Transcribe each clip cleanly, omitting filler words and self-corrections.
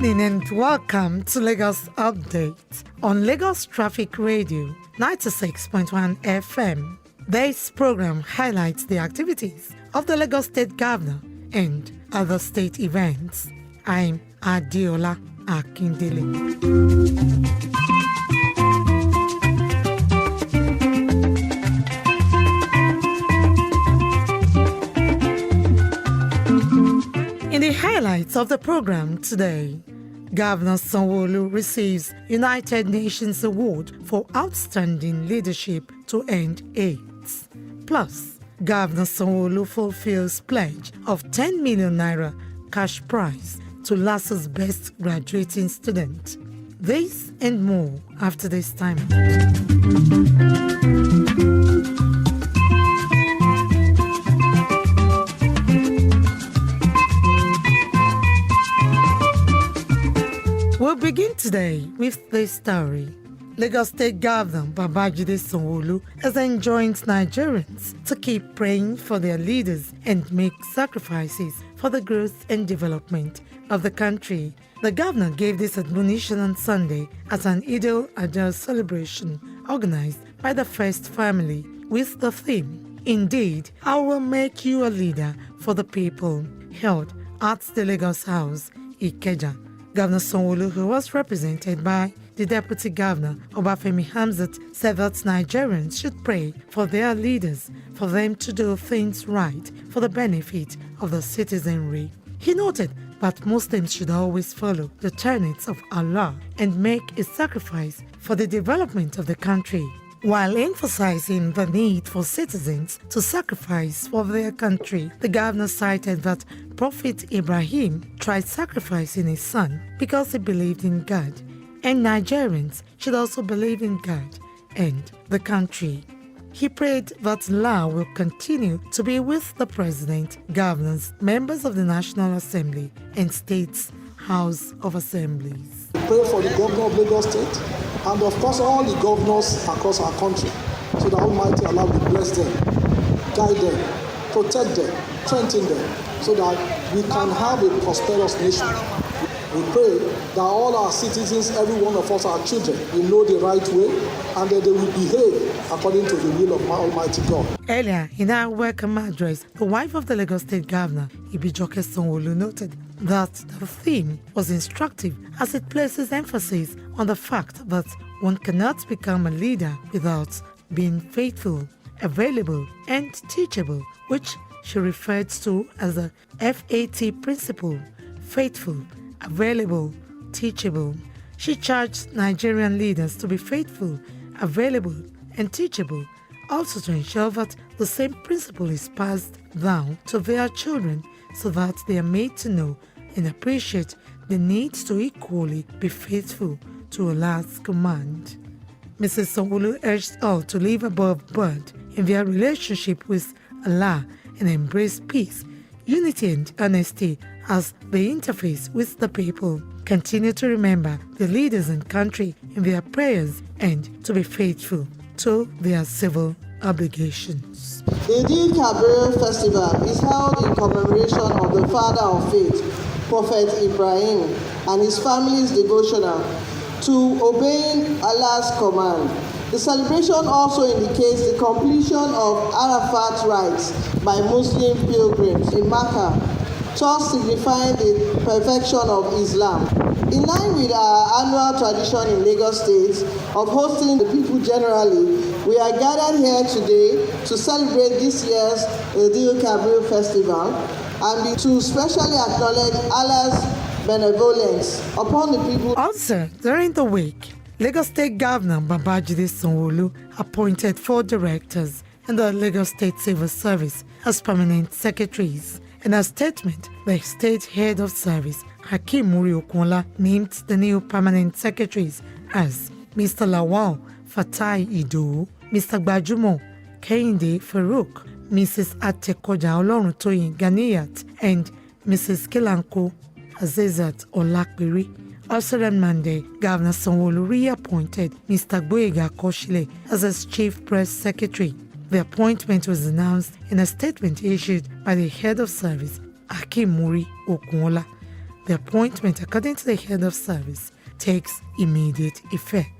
evening and welcome to Lagos Update on Lagos Traffic Radio 96.1 FM. This program highlights the activities of the Lagos State Governor and other state events. I'm Adiola Akindele. In the highlights of the program today, Governor Sanwo-Olu receives United Nations Award for Outstanding Leadership to End AIDS. Plus, Governor Sanwo-Olu fulfills pledge of 10 million naira cash prize to LASU's best graduating student. This and more after this time. We'll begin today with this story. Lagos State Governor Babajide Sanwo-Olu has enjoined Nigerians to keep praying for their leaders and make sacrifices for the growth and development of the country. The governor gave this admonition on Sunday at an Eid al-Adha celebration organized by the First Family with the theme, "Indeed, I will make you a leader for the people," held at the Lagos House, Ikeja. Governor Sanwo-Olu, who was represented by the Deputy Governor, Obafemi Hamzat, said that Nigerians should pray for their leaders, for them to do things right for the benefit of the citizenry. He noted that Muslims should always follow the tenets of Allah and make a sacrifice for the development of the country, while emphasizing the need for citizens to sacrifice for their country. The governor cited that Prophet Ibrahim tried sacrificing his son because he believed in God, and Nigerians should also believe in God and the country. He prayed that Allah will continue to be with the President, governors, members of the National Assembly, and States House of Assemblies. Pray for the governor of Lagos State and of course all the governors across our country, so that Almighty Allah will bless them, guide them, protect them, strengthen them, so that we can have a prosperous nation. We pray that all our citizens, every one of us, our children, will know the right way and that they will behave according to the will of Almighty God. Earlier, in our welcome address, the wife of the Lagos State Governor, Ibijoke Sanwo-Olu, noted that the theme was instructive as it places emphasis on the fact that one cannot become a leader without being faithful, available, and teachable, which she referred to as the FAT principle: faithful, available, teachable. She charged Nigerian leaders to be faithful, available, and teachable, also to ensure that the same principle is passed down to their children so that they are made to know and appreciate the need to equally be faithful to Allah's command. Mrs. Sanwo-Olu urged all to live above board in their relationship with Allah and embrace peace, unity, and honesty as they interface with the people. Continue to remember the leaders and country in their prayers and to be faithful to their civil obligations. The Eid al-Kabir festival is held in commemoration of the father of faith, Prophet Ibrahim, and his family's devotional to obeying Allah's command. The celebration also indicates the completion of Arafat rites by Muslim pilgrims in Mecca, thus signifying the perfection of Islam. In line with our annual tradition in Lagos State of hosting the people generally, we are gathered here today to celebrate this year's Eid al-Kabir festival and to specially acknowledge Allah's benevolence upon the people. Also, during the week, Lagos State Governor Babajide Sanwo-Olu appointed 4 directors in the Lagos State Civil Service as permanent secretaries. In a statement, the State Head of Service, Hakeem Muri-Okunla, named the new permanent secretaries as Mr. Lawal Fatai Idowu, Mr. Gbajumo Kehinde Farouk, Mrs. Atekoja Oloruntoyin Ganiyat, and Mrs. Kilanko Azizat Olakpiri. Also on Monday, Governor Sanwo-Olu reappointed Mr. Gboyega Koshile as his Chief Press Secretary. The appointment was announced in a statement issued by the Head of Service, Hakeem Muri-Okunla. The appointment, according to the head of service, takes immediate effect.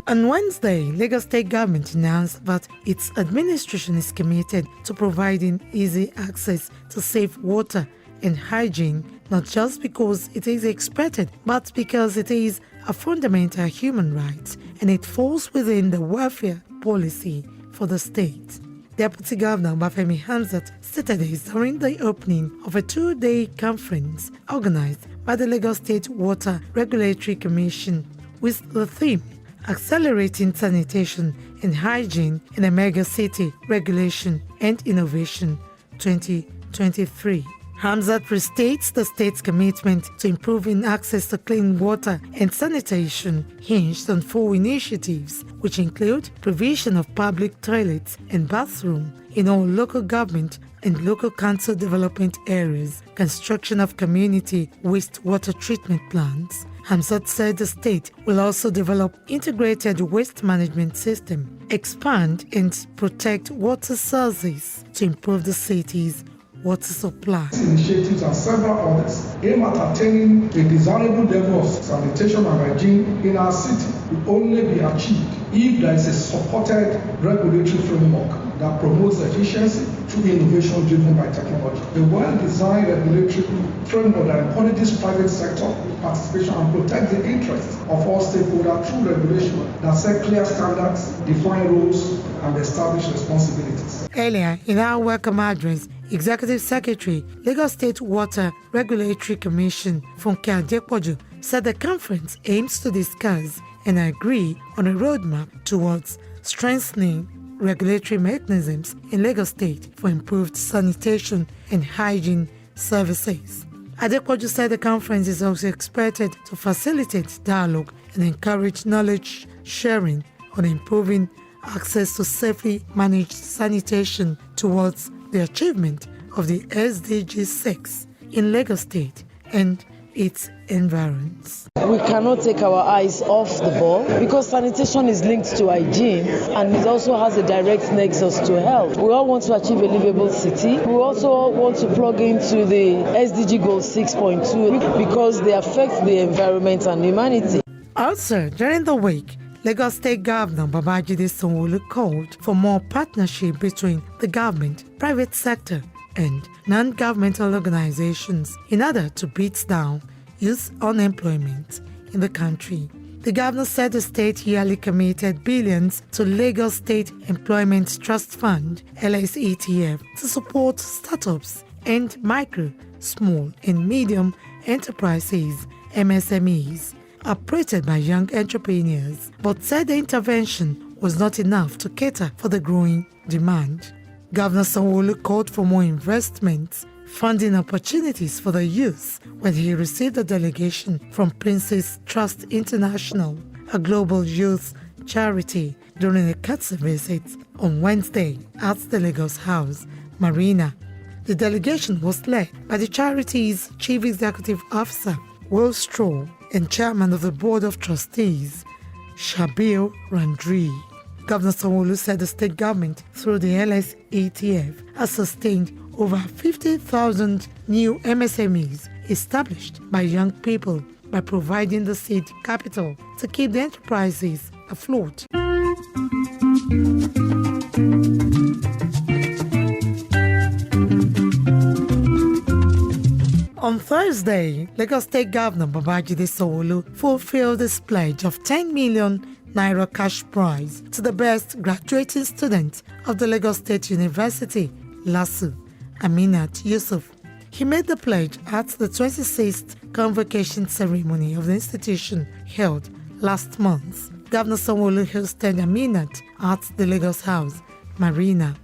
On Wednesday, Lagos State government announced that its administration is committed to providing easy access to safe water and hygiene, not just because it is expected, but because it is a fundamental human right and it falls within the welfare policy for the state. Deputy Governor Bafemi Hamzat stated this during the opening of a 2-day conference organized by the Lagos State Water Regulatory Commission with the theme Accelerating Sanitation and Hygiene in a Mega City Regulation and Innovation 2023. Hamzat restates the state's commitment to improving access to clean water and sanitation hinged on 4 initiatives, which include provision of public toilets and bathrooms in all local government and local council development areas, construction of community wastewater treatment plants. Hamzat said the state will also develop integrated waste management system, expand and protect water sources to improve the city's water supply. Initiatives and several others aim at attaining a desirable level of sanitation and hygiene in our city will only be achieved if there is a supported regulatory framework that promotes efficiency through innovation driven by technology. A well-designed regulatory framework that encourages private sector participation and protects the interests of all stakeholders through regulation that set clear standards, define rules, and establish responsibilities. Earlier, in our welcome address, Executive Secretary, Lagos State Water Regulatory Commission, Funke Adepoju, said the conference aims to discuss and agree on a roadmap towards strengthening regulatory mechanisms in Lagos State for improved sanitation and hygiene services. Adepoju said the conference is also expected to facilitate dialogue and encourage knowledge sharing on improving access to safely managed sanitation towards the achievement of the SDG 6 in Lagos State and its environs. We cannot take our eyes off the ball because sanitation is linked to hygiene and it also has a direct nexus to health. We all want to achieve a livable city. We also want to plug into the SDG goal 6.2 because they affect the environment and humanity. Also, during the week, Lagos State Governor Babajide Sanwo-Olu called for more partnership between the government, private sector, and non-governmental organizations in order to beat down youth unemployment in the country. The governor said the state yearly committed billions to Lagos State Employment Trust Fund (LSETF) to support startups and micro, small, and medium enterprises (MSMEs) operated by young entrepreneurs, but said the intervention was not enough to cater for the growing demand. Governor Sanwo-Olu called for more investments, funding opportunities for the youth when he received a delegation from Princess Trust International, a global youth charity, during a courtesy visit on Wednesday at the Lagos House, Marina. The delegation was led by the charity's Chief Executive Officer, Will Stroll, and Chairman of the Board of Trustees, Shabil Randri. Governor Sanwo-Olu said the state government, through the LSETF, has sustained over 50,000 new MSMEs established by young people by providing the seed capital to keep the enterprises afloat. On Thursday, Lagos State Governor Babajide Sanwo-Olu fulfilled his pledge of 10 million Naira cash prize to the best graduating student of the Lagos State University, LASU, Aminat Yusuf. He made the pledge at the 26th convocation ceremony of the institution held last month. Governor Sanwo-Olu hosted Aminat at the Lagos House, Marina.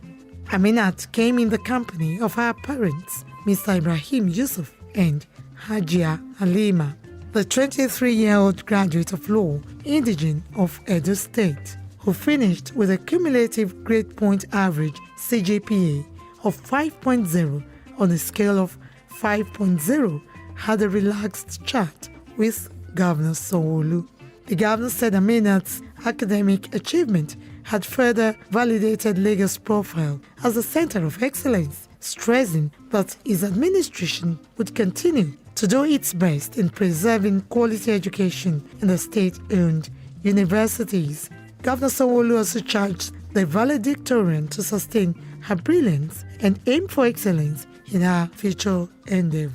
Aminat came in the company of her parents, Mr. Ibrahim Yusuf and Hajia Halima, the 23-year-old graduate of law, indigene of Edo State, who finished with a cumulative grade point average CGPA of 5.0 on a scale of 5.0, had a relaxed chat with Governor Sanwo-Olu. The governor said Aminat's academic achievement had further validated Lagos' profile as a center of excellence, stressing that his administration would continue to do its best in preserving quality education in the state-owned universities. Governor Sanwo-Olu also charged the valedictorian to sustain her brilliance and aim for excellence in her future endeavor.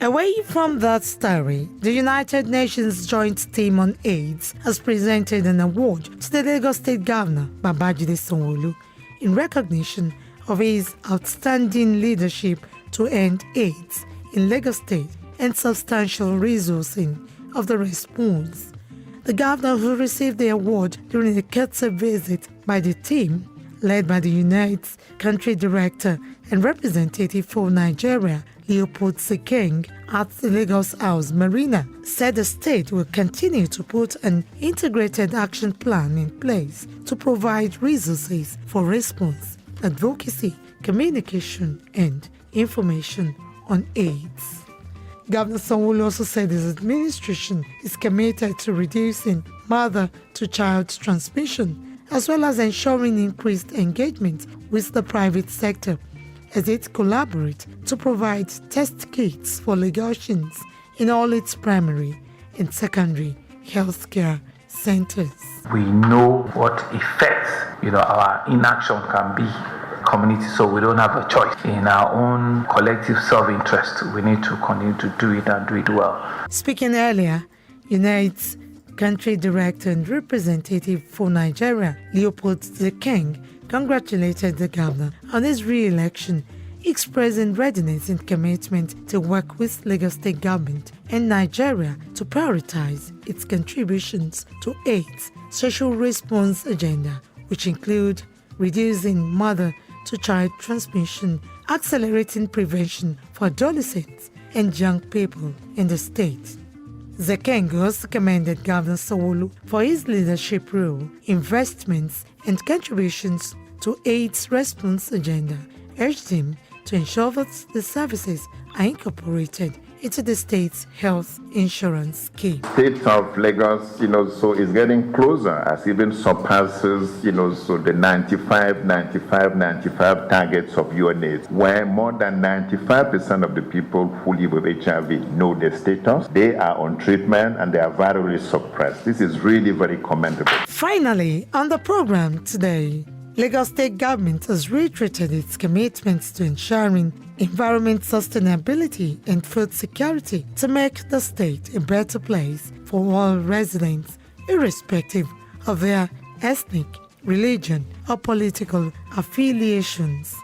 Away from that story, the United Nations Joint Team on AIDS has presented an award to the Lagos State Governor, Babajide Sanwo-Olu, in recognition of his outstanding leadership to end AIDS in Lagos State and substantial resourcing of the response. The governor, who received the award during a courtesy visit by the team, led by the UNAIDS country director and representative for Nigeria, Leopold Sekeng, at the Lagos House Marina, said the state will continue to put an integrated action plan in place to provide resources for response, advocacy, communication, and information on AIDS. Governor Sanwo-Olu also said his administration is committed to reducing mother-to-child transmission, as well as ensuring increased engagement with the private sector as it collaborates to provide test kits for Lagosians in all its primary and secondary healthcare centers. We know what effects, our inaction can be community, so we don't have a choice. In our own collective self-interest, we need to continue to do it and do it well. Speaking earlier, UNAIDS country director and representative for Nigeria, Leopold Sekeng, congratulated the governor on his re-election, expressing readiness and commitment to work with Lagos State government and Nigeria to prioritize its contributions to AIDS social response agenda, which include reducing mother-to-child transmission, accelerating prevention for adolescents and young people in the state. Sekeng also commended Governor Sanwo-Olu for his leadership role, investments, and contributions to AIDS response agenda, urged him to ensure that the services are incorporated into the state's health insurance scheme. State of Lagos, so is getting closer as even surpasses, so the 95 targets of UNAIDS, where more than 95% of the people who live with HIV know their status. They are on treatment and they are virally suppressed. This is really very commendable. Finally, on the program today, Lagos State government has reiterated its commitments to ensuring environment sustainability and food security to make the state a better place for all residents, irrespective of their ethnic, religion, or political affiliations.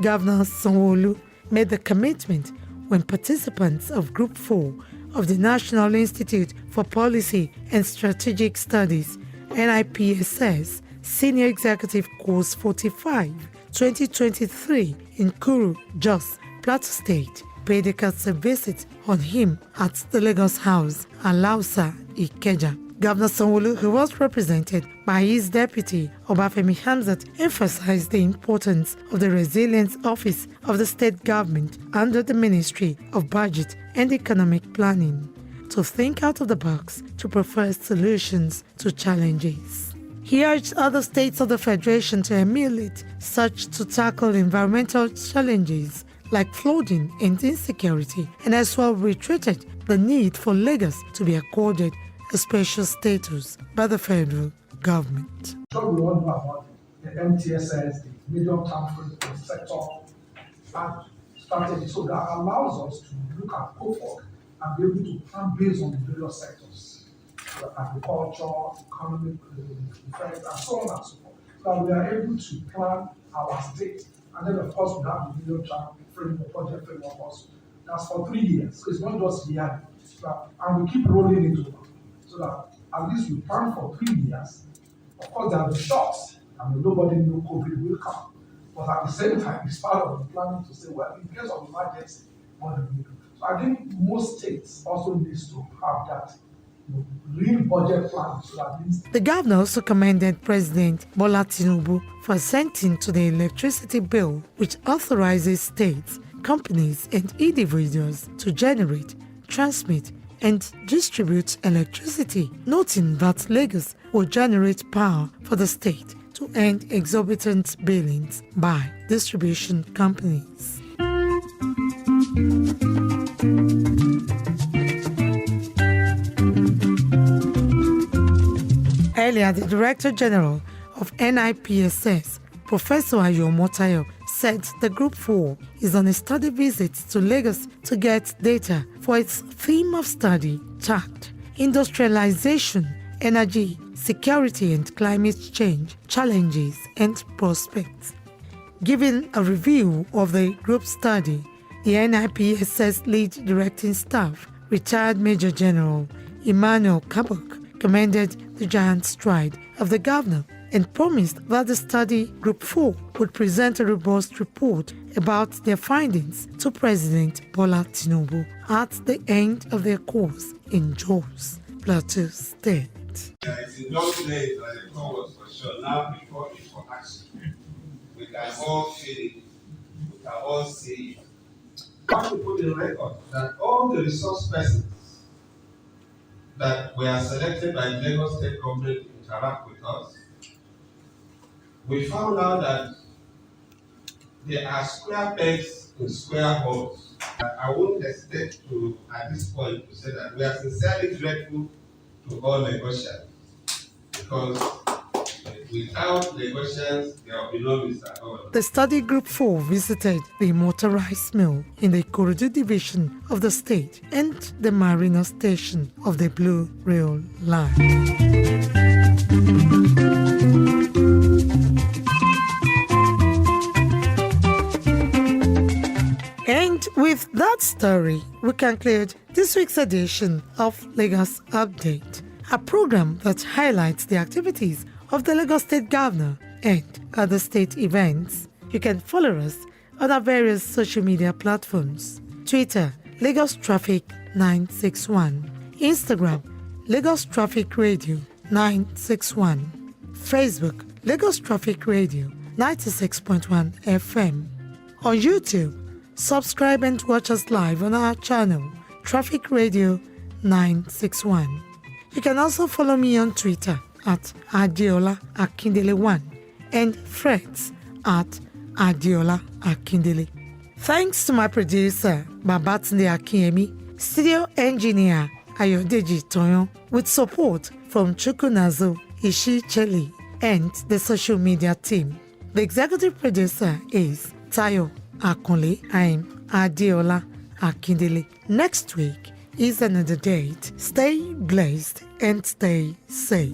Governor Sanwo-Olu made the commitment when participants of Group 4 of the National Institute for Policy and Strategic Studies, NIPSS, Senior Executive Course 45, 2023 in Kuru, Jos, Plateau State, paid a courtesy visit on him at the Lagos House, Alausa, Ikeja. Governor Sanwo-Olu, who was represented by his deputy, Obafemi Hamzat, emphasized the importance of the Resilience Office of the state government under the Ministry of Budget and Economic Planning to think out of the box to provide solutions to challenges. He urged other states of the Federation to emulate such to tackle environmental challenges like flooding and insecurity, and as well reiterated the need for Lagos to be accorded a special status by the federal government. What we want to know about the MTSS, the medium-term food sector strategy, so that allows us to look at cohort and be able to plan based on the various sectors. Agriculture, economic defense, and so on and so forth. So we are able to plan our state. And then, of course, we have the medium-term framework, project framework also. That's for 3 years. So it's not just yearly. And we keep rolling into it. So that at least we plan for 3 years. Of course, there are the shocks. Nobody knew COVID will come. But at the same time, it's part of the planning to say, well, in case of emergency, what do we do? So I think most states also needs to have that real budget plan. So that means the governor also commended President Bola Tinubu for assenting to the electricity bill, which authorizes states, companies and individuals to generate, transmit, and distribute electricity, noting that Lagos will generate power for the state to end exorbitant billings by distribution companies. Earlier, the Director General of NIPSS, Professor Ayo Motayo, said the Group 4 is on a study visit to Lagos to get data for its theme of study tagged Industrialization, Energy, Security and Climate Change, Challenges and Prospects. Giving a review of the group study, the NIPSS lead directing staff, retired Major General Emmanuel Kabuk, commended the giant stride of the governor and promised that the study Group 4 would present a robust report about their findings to President Bola Tinubu at the end of their course in Jos, Plateau State. It's a long day, but the call was for sure. Now, before it's for action, we can all feel it, we can all see it. I want to put in record that all the resource persons that were selected by the Lagos State government to interact with us, we found out that there are square pegs in square holes. I won't hesitate to, at this point, to say that we are sincerely grateful to all negotiators, because without negotiations, there will be no Mr. Governor. The study Group 4 visited the motorized mill in the Ikorodu division of the state and the Marina station of the Blue Rail Line. And with that story, we conclude this week's edition of Lagos Update, a program that highlights the activities of the Lagos State Governor and other state events. You can follow us on our various social media platforms: Twitter, Lagos Traffic 961, Instagram, Lagos Traffic Radio 961, Facebook, Lagos Traffic Radio 96.1 FM. On YouTube, subscribe and watch us live on our channel, Traffic Radio 961. You can also follow me on Twitter at Adiola Akindele1 and Threads at Adiola Akindele. Thanks to my producer, Babatunde Akinyemi, studio engineer Ayodeji Toyon, with support from Chukwunazo Ishicheli and the social media team. The executive producer is Tayo Akunle. I'm Adiola Akindele. Next week is another date. Stay blessed and stay safe.